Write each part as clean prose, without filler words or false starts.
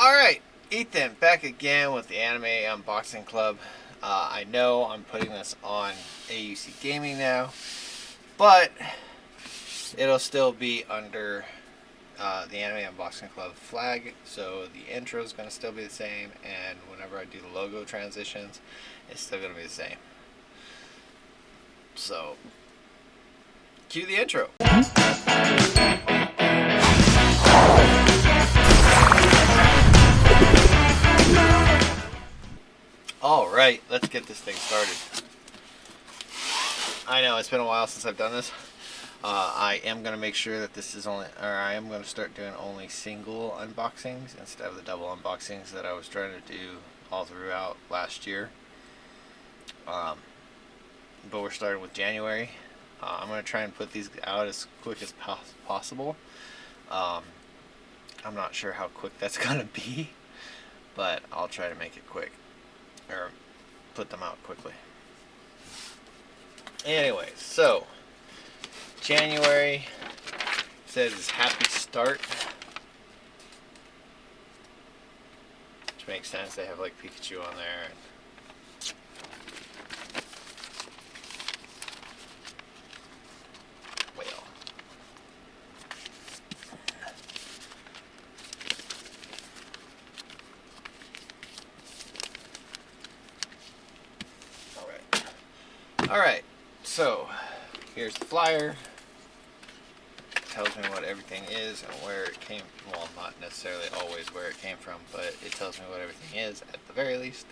Alright, Ethan, back again with the Anime Unboxing Club. I know I'm putting this on AUC Gaming now, but it'll still be under the Anime Unboxing Club flag, so the intro is going to still be the same, and whenever I do the logo transitions, it's still going to be the same. So, cue the intro. Alright, let's get this thing started. I know it's been a while since I've done this. I am going to make sure that this is only, or I am going to start doing only single unboxings instead of the double unboxings that I was trying to do all throughout last year. But we're starting with January. I'm going to try and put these out as quick as possible. I'm not sure how quick that's going to be, but I'll try to make it quick. Or put them out quickly. Anyway, so January says happy start, which makes sense. They have like Pikachu on there. Whale. Alright, so here's the flyer. It tells me what everything is and where it came from. Well, not necessarily always where it came from, but it tells me what everything is at the very least.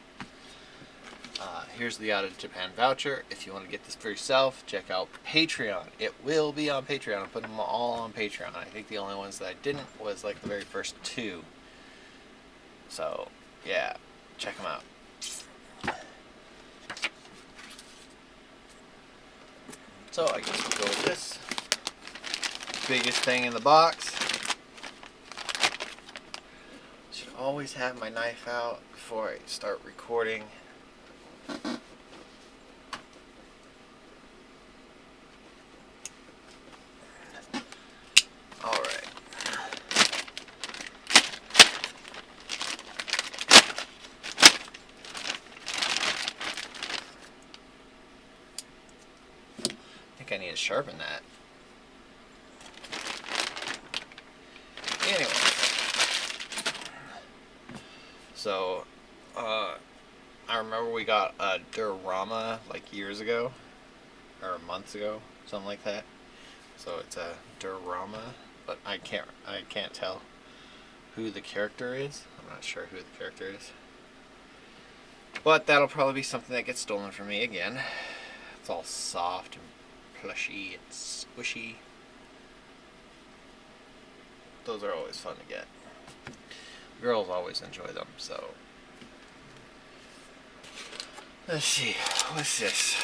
Here's the Yatta-Japan Voucher. If you want to get this for yourself, check out Patreon. It will be on Patreon. I'm putting them all on Patreon. I think the only ones that I didn't was like the very first two. So, yeah, check them out. So I guess we'll go with this. Biggest thing in the box. Should always have my knife out before I start recording. Alright. I need to sharpen that. Anyway, so I remember we got a Durama like years ago, or months ago, something like that. So it's a Durama, but I can't tell who the character is. I'm not sure who the character is, but that'll probably be something that gets stolen from me again. It's all soft and plushy and squishy. Those are always fun to get. Girls always enjoy them, so. Let's see, what's this?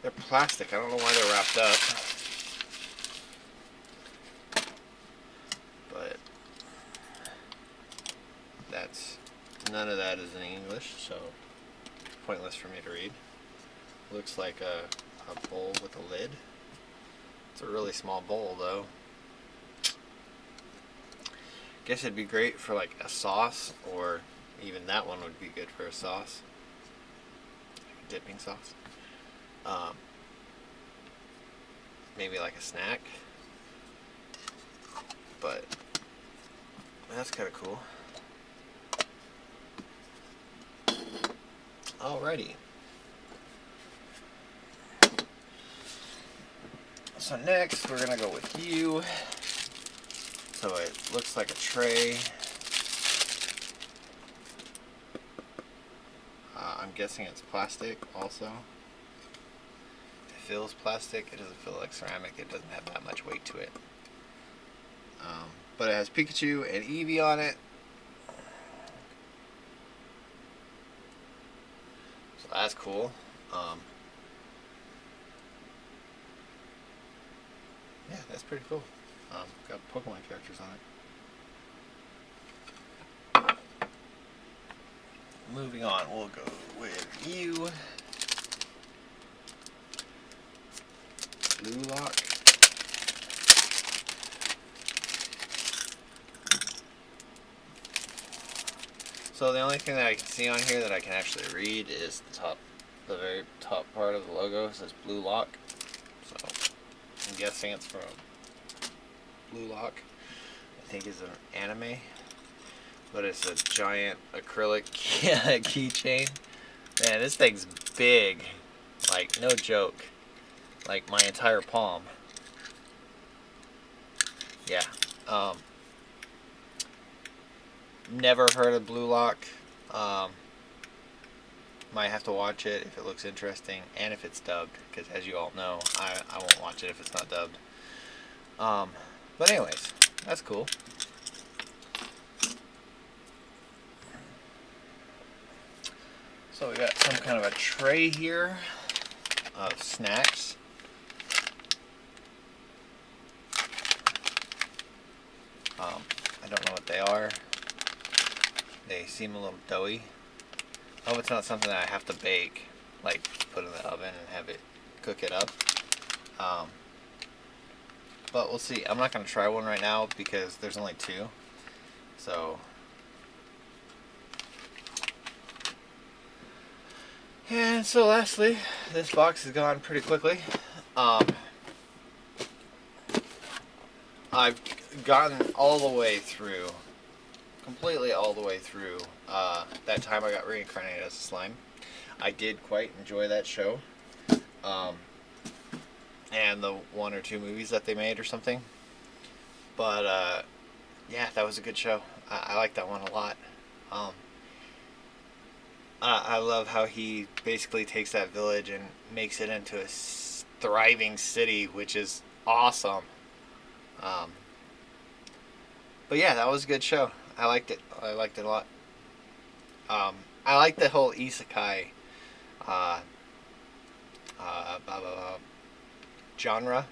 They're plastic. I don't know why they're wrapped up. None of that is in English, so pointless for me to read. Looks like a bowl with a lid. It's a really small bowl though. Guess it'd be great for like a sauce, or even that one would be good for a sauce. Like a dipping sauce. Maybe like a snack. But that's kind of cool. Alrighty. So next we're gonna go with you. So it looks like a tray. I'm guessing it's plastic also. It feels plastic. It doesn't feel like ceramic. It doesn't have that much weight to it. But it has Pikachu and Eevee on it. That's cool. Yeah, that's pretty cool. Got Pokemon characters on it. Moving on, we'll go with you. Blue Lock. So the only thing that I can see on here that I can actually read is the very top part of the logo. It says Blue Lock. So I'm guessing it's from Blue Lock. I think is an anime, but it's a giant acrylic keychain. Man, this thing's big. Like, no joke. Like my entire palm. Yeah. Never heard of Blue Lock. Might have to watch it if it looks interesting and if it's dubbed, because as you all know, I won't watch it if it's not dubbed. But anyways, that's cool. So we got some kind of a tray here of snacks. I don't know what they are. They seem a little doughy. I hope it's not something that I have to bake, like put in the oven and have it cook it up. But we'll see. I'm not going to try one right now because there's only 2. So, and so lastly, this box has gone pretty quickly. I've gotten all the way through, completely all the way through that time I got reincarnated as a slime. I did quite enjoy that show. And the 1 or 2 movies that they made or something. But yeah, that was a good show. I like that one a lot. I love how he basically takes that village and makes it into a thriving city, which is awesome. But yeah, that was a good show. I liked it. I liked it a lot. I like the whole isekai genre.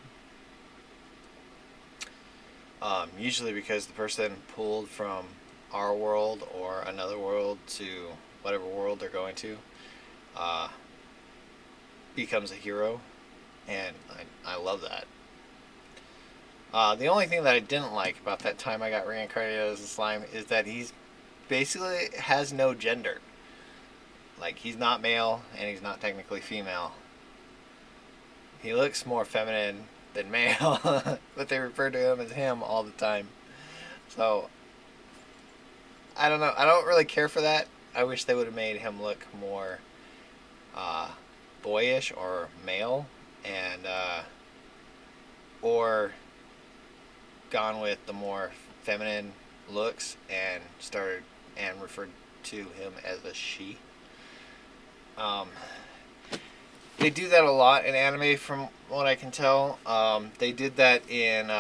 Usually because the person pulled from our world or another world to whatever world they're going to becomes a hero, and I love that. The only thing that I didn't like about that time I got reincarnated as a slime is that he's basically has no gender. Like, he's not male and he's not technically female. He looks more feminine than male, but they refer to him as him all the time. So, I don't know. I don't really care for that. I wish they would have made him look more boyish or male, and or gone with the more feminine looks and started and referred to him as a she. They do that a lot in anime from what I can tell. They did that in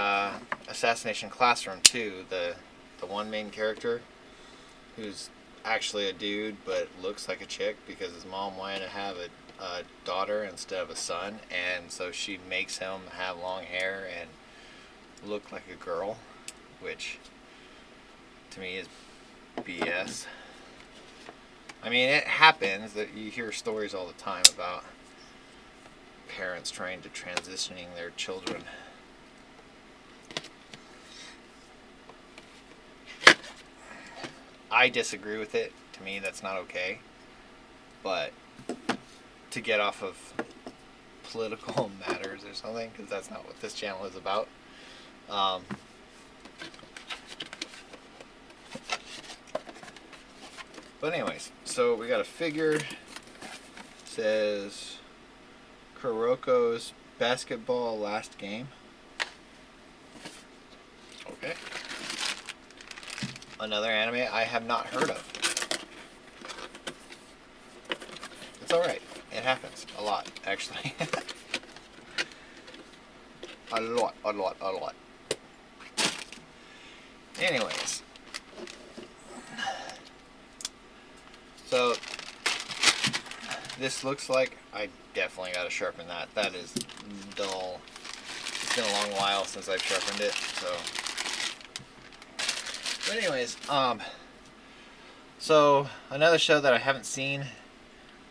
Assassination Classroom too. The one main character who's actually a dude but looks like a chick because his mom wanted to have a daughter instead of a son, and so she makes him have long hair and look like a girl, which to me is BS. I mean, it happens that you hear stories all the time about parents trying to transitioning their children. I disagree with it. To me, that's not okay. But to get off of political matters or something, because that's not what this channel is about. But anyways, so we got a figure. It says Kuroko's basketball last game. Okay. Another anime I have not heard of. It's alright. It happens. A lot, actually. A lot. Anyways. So, this looks like I definitely got to sharpen that. That is dull. It's been a long while since I've sharpened it, so. But anyways, so another show that I haven't seen,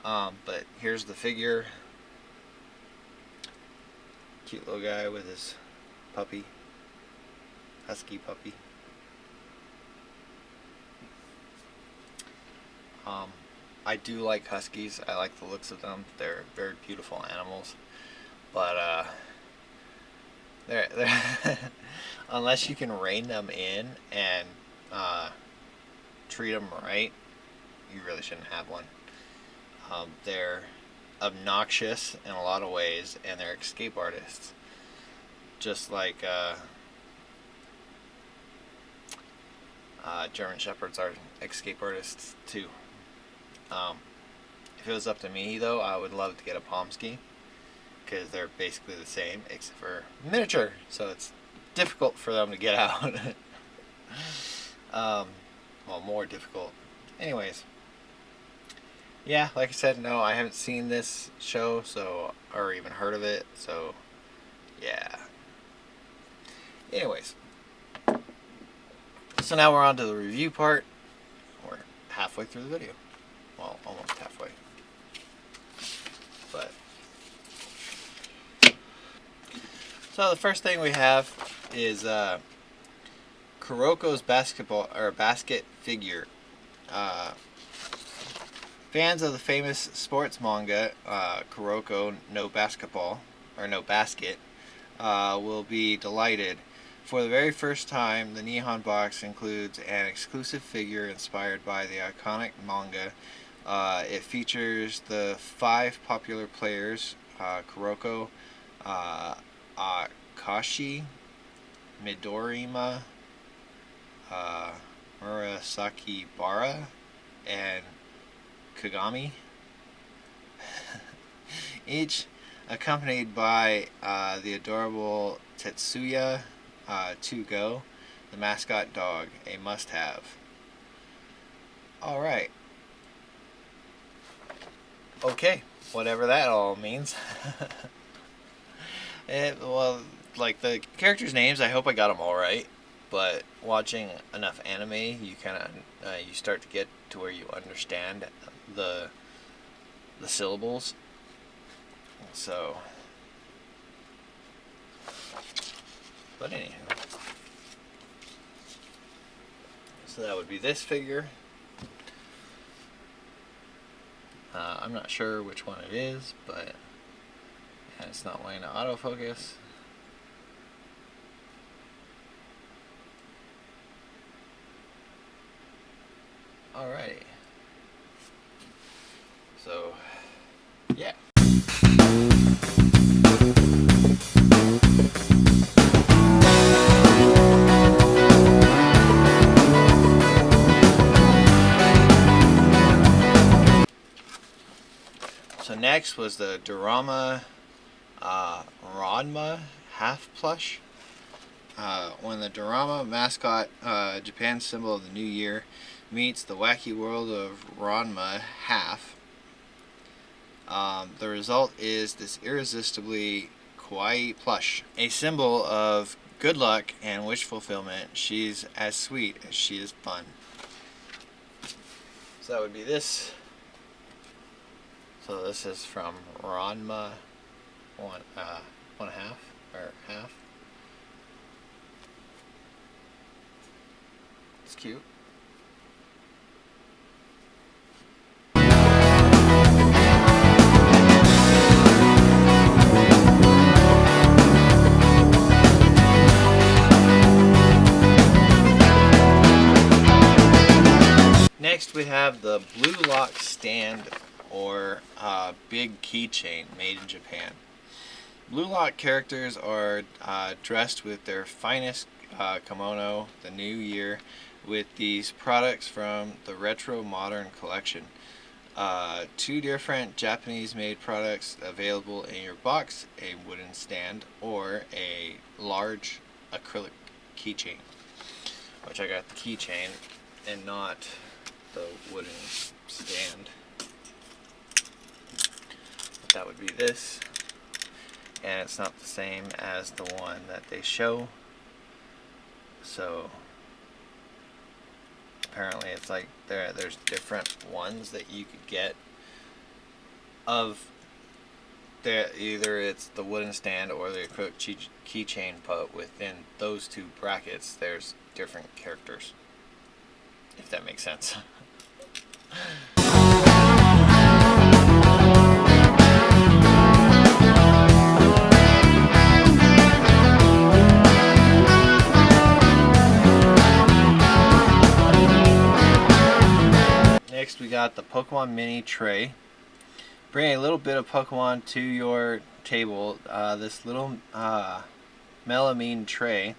but here's the figure. Cute little guy with his puppy. Husky puppy. I do like huskies. I like the looks of them. They're very beautiful animals. But they're unless you can rein them in and treat them right, you really shouldn't have one. They're obnoxious in a lot of ways, and they're escape artists. Just like German Shepherds are escape artists too. If it was up to me, though, I would love to get a Pomsky, because they're basically the same, except for miniature, so it's difficult for them to get out. Well, more difficult. Anyways, yeah, like I said, no, I haven't seen this show, so, or even heard of it, so, yeah. Anyways, so now we're on to the review part. We're halfway through the video. Well, almost halfway. But so the first thing we have is Kuroko's basket figure. Fans of the famous sports manga Kuroko no Basketball or no Basket will be delighted. For the very first time, the Nihon Box includes an exclusive figure inspired by the iconic manga. It features the 5 popular players: Kuroko, Akashi, Midorima, Murasaki Bara, and Kagami. Each accompanied by the adorable Tetsuya to Go, the mascot dog, a must-have. Alright. Okay, whatever that all means. Well, like the characters' names, I hope I got them all right. But watching enough anime, you kind of you start to get to where you understand the syllables. So, but anyhow, so that would be this figure. I'm not sure which one it is, but it's not wanting to autofocus. Alrighty. So, yeah. So next was the Durama Ranma half plush. When the Durama mascot, Japan's symbol of the new year, meets the wacky world of Ranma half, the result is this irresistibly kawaii plush, a symbol of good luck and wish fulfillment. She's as sweet as she is fun. So that would be this. So this is from Ranma one half or half. It's cute. Next we have the Blue Lock stand, or big keychain, made in Japan. Blue Lock characters are dressed with their finest kimono the new year with these products from the Retro Modern collection. 2 different Japanese made products available in your box: a wooden stand or a large acrylic keychain, which I got the keychain and not the wooden stand. But that would be this, and it's not the same as the one that they show, so apparently it's like there's different ones that you could get of either it's the wooden stand or the acrylic keychain, but within those two brackets there's different characters, if that makes sense. Next we got the Pokemon mini tray. Bring a little bit of Pokemon to your table. This little melamine tray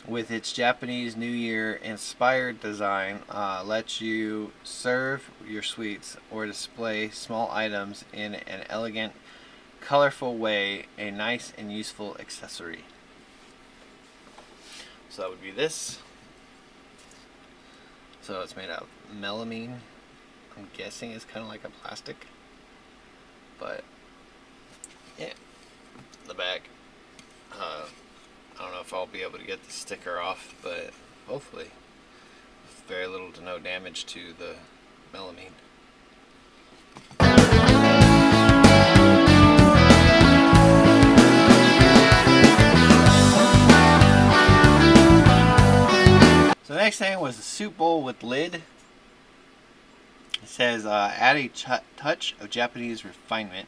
with its Japanese New Year inspired design lets you serve your sweets or display small items in an elegant, colorful way, a nice and useful accessory. So that would be this. So it's made out of melamine. I'm guessing it's kind of like a plastic. But yeah, the back. I don't know if I'll be able to get the sticker off, but hopefully, with very little to no damage to the melamine. So the next thing was a soup bowl with lid. It says, add a touch of Japanese refinement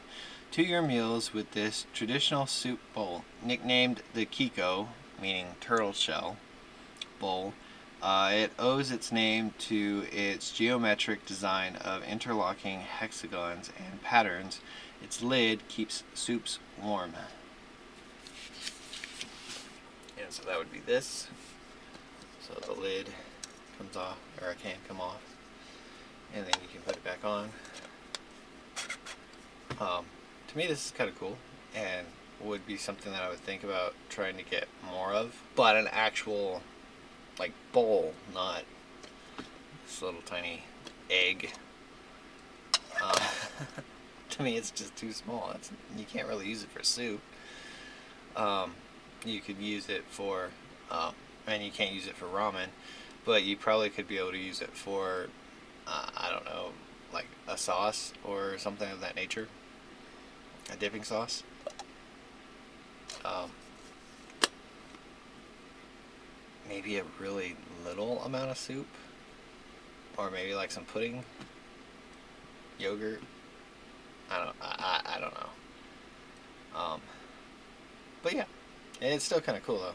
to your meals with this traditional soup bowl. Nicknamed the Kiko, meaning turtle shell, bowl, it owes its name to its geometric design of interlocking hexagons and patterns. Its lid keeps soups warm. And so that would be this. So the lid comes off, or it can come off. And then you can put it back on. To me this is kind of cool and would be something that I would think about trying to get more of, but an actual like bowl, not this little tiny egg. To me it's just too small. You can't really use it for soup. You could use it for and you can't use it for ramen, but you probably could be able to use it for I don't know, like a sauce or something of that nature. A dipping sauce. Maybe a really little amount of soup. Or maybe like some pudding. Yogurt. I don't know. But yeah, it's still kind of cool though.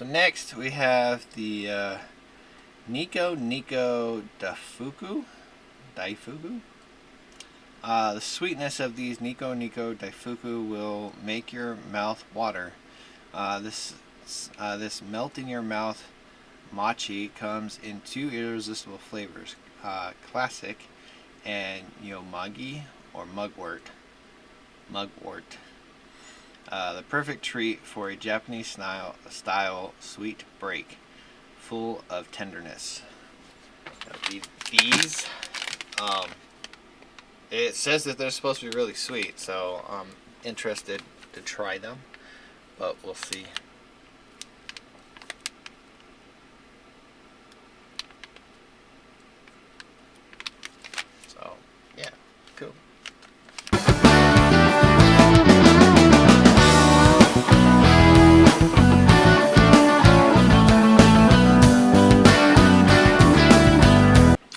Next we have the Niko Daifuku. The sweetness of these Niko Daifuku will make your mouth water. This melt in your mouth mochi comes in two irresistible flavors, classic and yomagi or mugwort. The perfect treat for a Japanese style sweet break, full of tenderness. That would be these. It says that they're supposed to be really sweet, so I'm interested to try them, but we'll see. So, yeah, cool.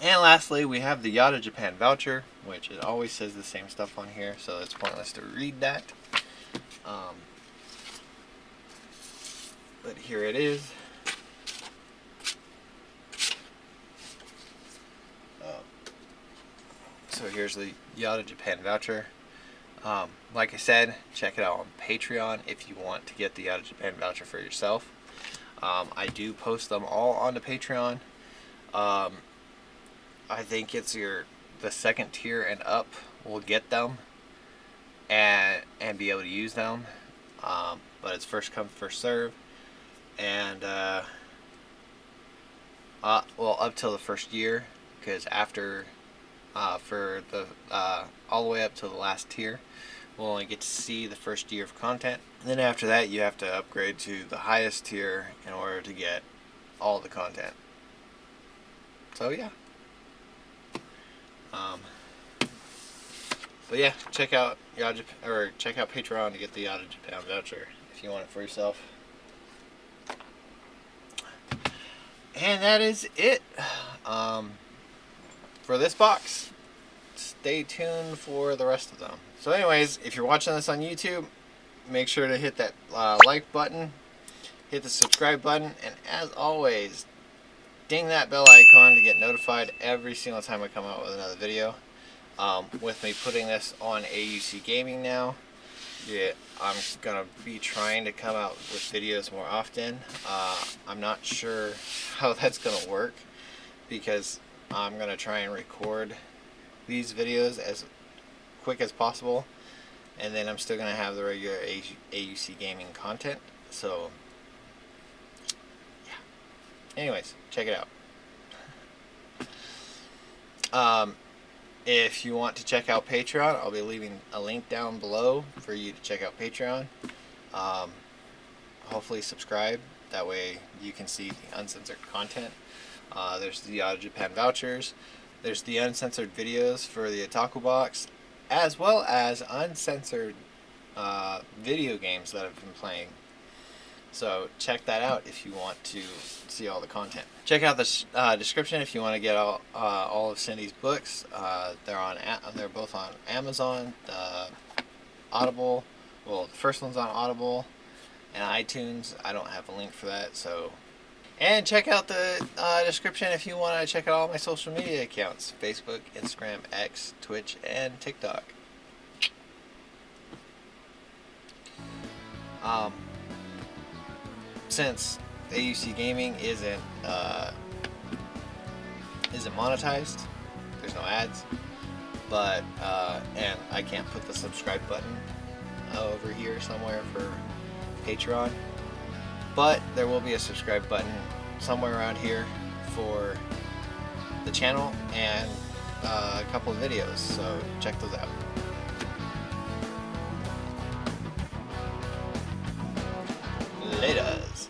And lastly, we have the Yatta-Japan Voucher, which it always says the same stuff on here, so it's pointless to read that. But here it is. So here's the Yatta-Japan Voucher. Like I said, check it out on Patreon if you want to get the Yatta-Japan Voucher for yourself. I do post them all on the Patreon. I think it's the second tier and up will get them and be able to use them. But it's first come, first serve. And Well, up till the first year, because after for the all the way up to the last tier, we'll only get to see the first year of content. And then after that, you have to upgrade to the highest tier in order to get all the content. So yeah. But yeah, check out check out Patreon to get the Yatta-Japan Voucher if you want it for yourself. And that is it for this box. Stay tuned for the rest of them. So anyways, if you're watching this on YouTube, make sure to hit that like button, hit the subscribe button, and as always, ding that bell icon to get notified every single time I come out with another video. With me putting this on AUC Gaming now, yeah, I'm gonna be trying to come out with videos more often. I'm not sure how that's gonna work, because I'm gonna try and record these videos as quick as possible, and then I'm still gonna have the regular AUC Gaming content. So yeah. Anyways, check it out. If you want to check out Patreon, I'll be leaving a link down below for you to check out Patreon. Hopefully subscribe, that way you can see the uncensored content. There's the Yatta-Japan vouchers, there's the uncensored videos for the Otaku box, as well as uncensored video games that I've been playing. So check that out if you want to see all the content. Check out the description if you want to get all of Cindy's books. They're both on Amazon, Audible. Well, the first one's on Audible and iTunes. I don't have a link for that. So, and check out the description if you want to check out all my social media accounts: Facebook, Instagram, X, Twitch, and TikTok. Since AUC Gaming isn't monetized, there's no ads, but and I can't put the subscribe button over here somewhere for Patreon, but there will be a subscribe button somewhere around here for the channel and a couple of videos, so check those out. Later.